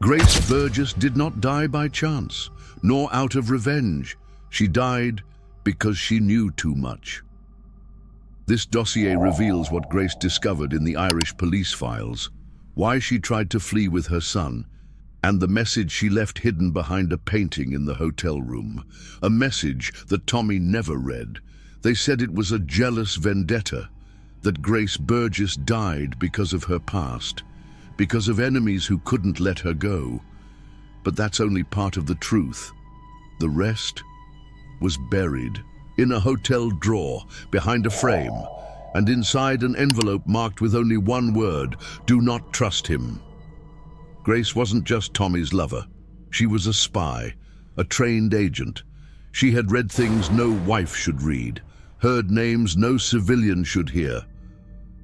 Grace Burgess did not die by chance, nor out of revenge. She died because she knew too much. This dossier reveals what Grace discovered in the Irish police files, why she tried to flee with her son, and the message she left hidden behind a painting in the hotel room. A message that Tommy never read. They said it was a jealous vendetta, that Grace Burgess died because of her past, because of enemies who couldn't let her go. But that's only part of the truth. The rest was buried in a hotel drawer behind a frame, and inside an envelope marked with only one word: do not trust him. Grace wasn't just Tommy's lover. She was a spy, a trained agent. She had read things no wife should read, heard names no civilian should hear.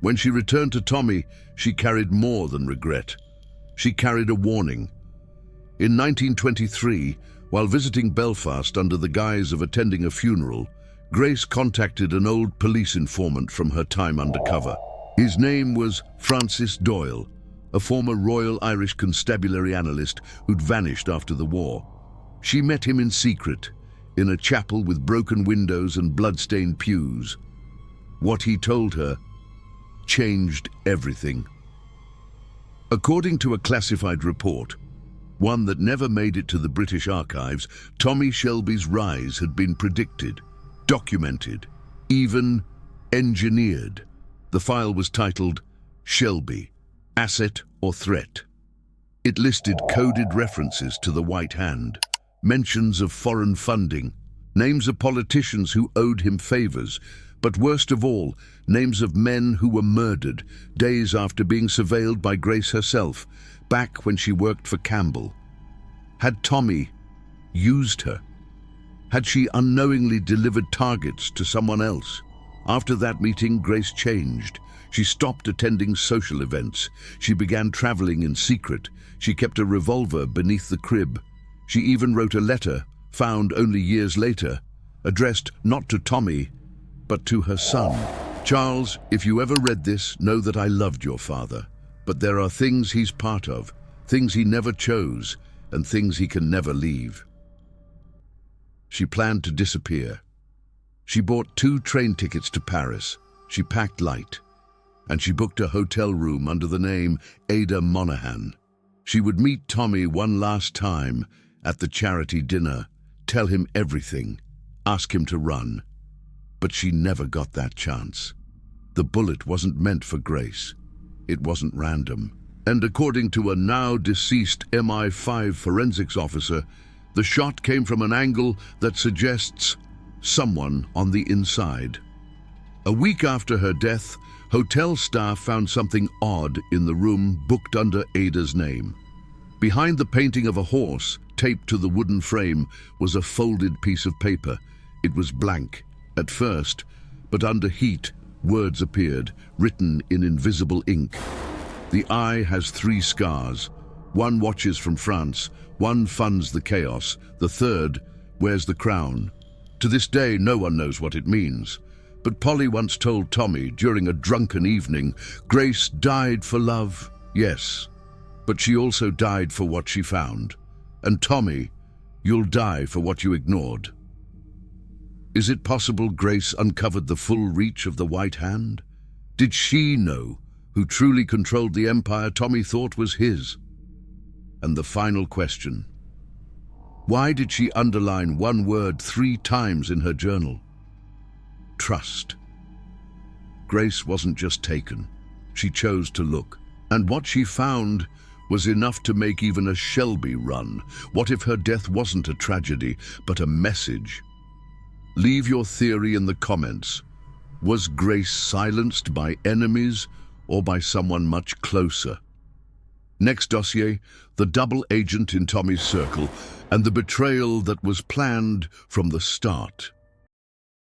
When she returned to Tommy, she carried more than regret. She carried a warning. In 1923, while visiting Belfast under the guise of attending a funeral, Grace contacted an old police informant from her time undercover. His name was Francis Doyle, a former Royal Irish Constabulary analyst who'd vanished after the war. She met him in secret, in a chapel with broken windows and blood-stained pews. What he told her changed everything. According to a classified report, one that never made it to the British archives, Tommy Shelby's rise had been predicted, documented, even engineered. The file was titled Shelby, Asset or Threat. It listed coded references to the White Hand, mentions of foreign funding, names of politicians who owed him favors, but worst of all, names of men who were murdered days after being surveilled by Grace herself, back when she worked for Campbell. Had Tommy used her? Had she unknowingly delivered targets to someone else? After that meeting, Grace changed. She stopped attending social events. She began traveling in secret. She kept a revolver beneath the crib. She even wrote a letter, found only years later, addressed not to Tommy, but to her son. Charles, if you ever read this, know that I loved your father. But there are things he's part of, things he never chose, and things he can never leave. She planned to disappear. She bought 2 train tickets to Paris. She packed light, and she booked a hotel room under the name Ada Monaghan. She would meet Tommy one last time at the charity dinner, tell him everything, ask him to run. But she never got that chance. The bullet wasn't meant for Grace. It wasn't random. And according to a now deceased MI5 forensics officer, the shot came from an angle that suggests someone on the inside. A week after her death, hotel staff found something odd in the room booked under Ada's name. Behind the painting of a horse, taped to the wooden frame, was a folded piece of paper. It was blank at first, but under heat, words appeared, written in invisible ink. The eye has 3 scars. One watches from France, one funds the chaos, the third wears the crown. To this day, no one knows what it means. But Polly once told Tommy during a drunken evening, Grace died for love, yes, but she also died for what she found. And Tommy, you'll die for what you ignored. Is it possible Grace uncovered the full reach of the White Hand? Did she know who truly controlled the empire Tommy thought was his? And the final question: why did she underline one word 3 times in her journal? Trust. Grace wasn't just taken. She chose to look. And what she found was enough to make even a Shelby run. What if her death wasn't a tragedy, but a message? Leave your theory in the comments. Was Grace silenced by enemies or by someone much closer? Next dossier, the double agent in Tommy's circle and the betrayal that was planned from the start.